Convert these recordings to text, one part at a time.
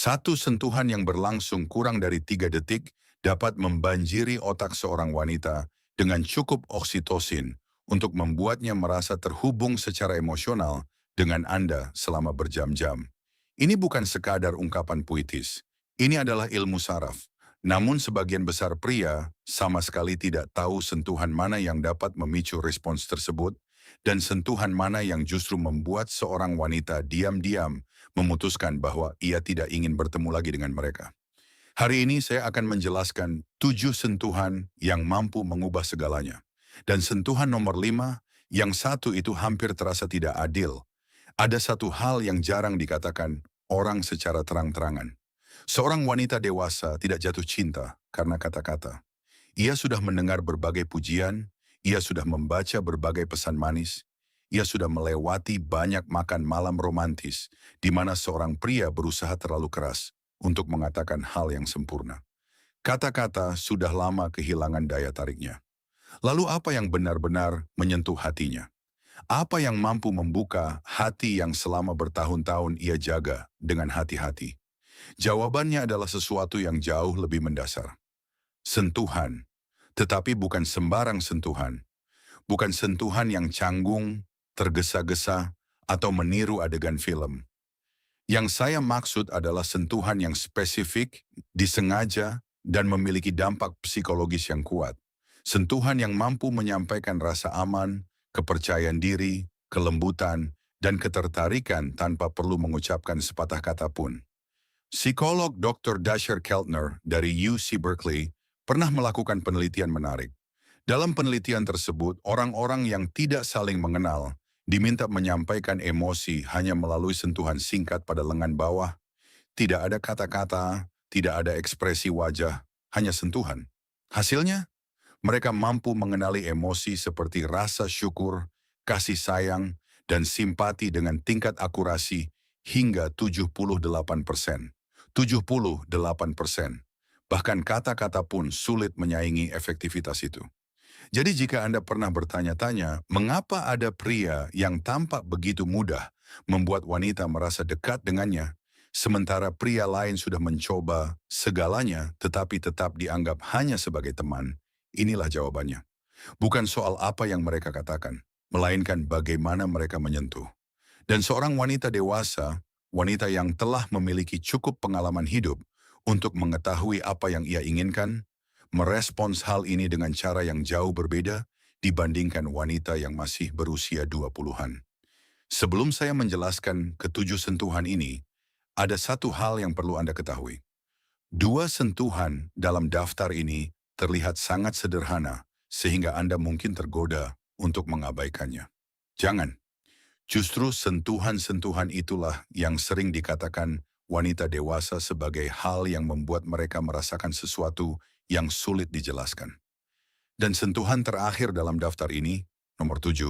Satu sentuhan yang berlangsung kurang dari 3 detik dapat membanjiri otak seorang wanita dengan cukup oksitosin untuk membuatnya merasa terhubung secara emosional dengan Anda selama berjam-jam. Ini bukan sekadar ungkapan puitis. Ini adalah ilmu saraf. Namun sebagian besar pria sama sekali tidak tahu sentuhan mana yang dapat memicu respons tersebut dan sentuhan mana yang justru membuat seorang wanita diam-diam memutuskan bahwa ia tidak ingin bertemu lagi dengan mereka. Hari ini saya akan menjelaskan 7 sentuhan yang mampu mengubah segalanya. Dan sentuhan nomor 5, yang satu itu hampir terasa tidak adil. Ada satu hal yang jarang dikatakan orang secara terang-terangan. Seorang wanita dewasa tidak jatuh cinta karena kata-kata. Ia sudah mendengar berbagai pujian, ia sudah membaca berbagai pesan manis, ia sudah melewati banyak makan malam romantis di mana seorang pria berusaha terlalu keras untuk mengatakan hal yang sempurna. Kata-kata sudah lama kehilangan daya tariknya. Lalu apa yang benar-benar menyentuh hatinya? Apa yang mampu membuka hati yang selama bertahun-tahun ia jaga dengan hati-hati? Jawabannya adalah sesuatu yang jauh lebih mendasar. Sentuhan. Tetapi bukan sembarang sentuhan. Bukan sentuhan yang canggung, tergesa-gesa, atau meniru adegan film. Yang saya maksud adalah sentuhan yang spesifik, disengaja, dan memiliki dampak psikologis yang kuat. Sentuhan yang mampu menyampaikan rasa aman, kepercayaan diri, kelembutan, dan ketertarikan tanpa perlu mengucapkan sepatah kata pun. Psikolog Dr. Dasher Keltner dari UC Berkeley pernah melakukan penelitian menarik. Dalam penelitian tersebut, orang-orang yang tidak saling mengenal diminta menyampaikan emosi hanya melalui sentuhan singkat pada lengan bawah. Tidak ada kata-kata, tidak ada ekspresi wajah, hanya sentuhan. Hasilnya, mereka mampu mengenali emosi seperti rasa syukur, kasih sayang, dan simpati dengan tingkat akurasi hingga 78%. 78%. Bahkan kata-kata pun sulit menyaingi efektivitas itu. Jadi jika Anda pernah bertanya-tanya, mengapa ada pria yang tampak begitu mudah membuat wanita merasa dekat dengannya, sementara pria lain sudah mencoba segalanya tetapi tetap dianggap hanya sebagai teman? Inilah jawabannya. Bukan soal apa yang mereka katakan, melainkan bagaimana mereka menyentuh. Dan seorang wanita dewasa, wanita yang telah memiliki cukup pengalaman hidup untuk mengetahui apa yang ia inginkan, merespons hal ini dengan cara yang jauh berbeda dibandingkan wanita yang masih berusia 20-an. Sebelum saya menjelaskan ketujuh sentuhan ini, ada satu hal yang perlu Anda ketahui. Dua sentuhan dalam daftar ini terlihat sangat sederhana, sehingga Anda mungkin tergoda untuk mengabaikannya. Jangan. Justru sentuhan-sentuhan itulah yang sering dikatakan wanita dewasa sebagai hal yang membuat mereka merasakan sesuatu yang sulit dijelaskan. Dan sentuhan terakhir dalam daftar ini, nomor 7,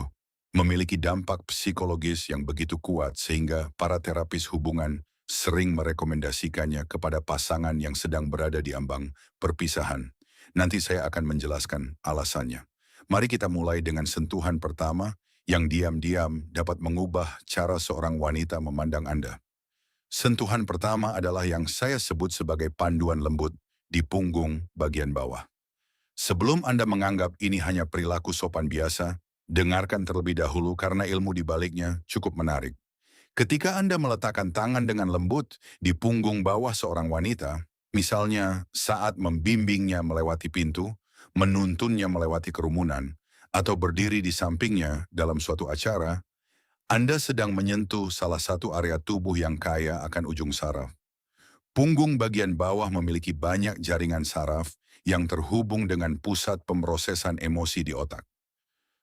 memiliki dampak psikologis yang begitu kuat sehingga para terapis hubungan sering merekomendasikannya kepada pasangan yang sedang berada di ambang perpisahan. Nanti saya akan menjelaskan alasannya. Mari kita mulai dengan sentuhan pertama yang diam-diam dapat mengubah cara seorang wanita memandang Anda. Sentuhan pertama adalah yang saya sebut sebagai panduan lembut di punggung bagian bawah. Sebelum Anda menganggap ini hanya perilaku sopan biasa, dengarkan terlebih dahulu karena ilmu di baliknya cukup menarik. Ketika Anda meletakkan tangan dengan lembut di punggung bawah seorang wanita, misalnya saat membimbingnya melewati pintu, menuntunnya melewati kerumunan, atau berdiri di sampingnya dalam suatu acara, Anda sedang menyentuh salah satu area tubuh yang kaya akan ujung saraf. Punggung bagian bawah memiliki banyak jaringan saraf yang terhubung dengan pusat pemrosesan emosi di otak.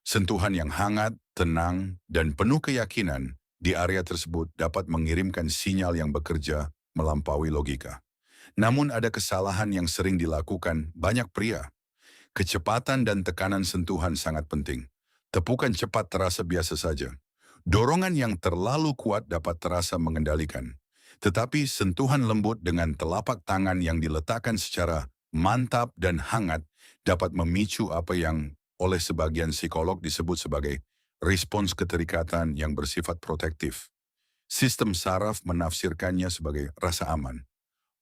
Sentuhan yang hangat, tenang, dan penuh keyakinan di area tersebut dapat mengirimkan sinyal yang bekerja melampaui logika. Namun ada kesalahan yang sering dilakukan banyak pria. Kecepatan dan tekanan sentuhan sangat penting. Tepukan cepat terasa biasa saja. Dorongan yang terlalu kuat dapat terasa mengendalikan. Tetapi sentuhan lembut dengan telapak tangan yang diletakkan secara mantap dan hangat dapat memicu apa yang oleh sebagian psikolog disebut sebagai respons keterikatan yang bersifat protektif. Sistem saraf menafsirkannya sebagai rasa aman.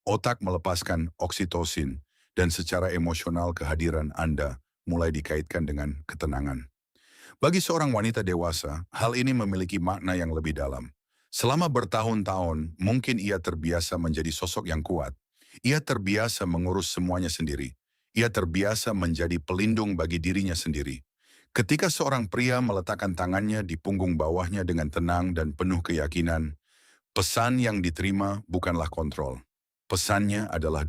otak melepaskan oksitosin, dan secara emosional kehadiran Anda mulai dikaitkan dengan ketenangan. Bagi seorang wanita dewasa, hal ini memiliki makna yang lebih dalam. Selama bertahun-tahun, mungkin ia terbiasa menjadi sosok yang kuat. Ia terbiasa mengurus semuanya sendiri. Ia terbiasa menjadi pelindung bagi dirinya sendiri. Ketika seorang pria meletakkan tangannya di punggung bawahnya dengan tenang dan penuh keyakinan, pesan yang diterima bukanlah kontrol. Pesannya adalah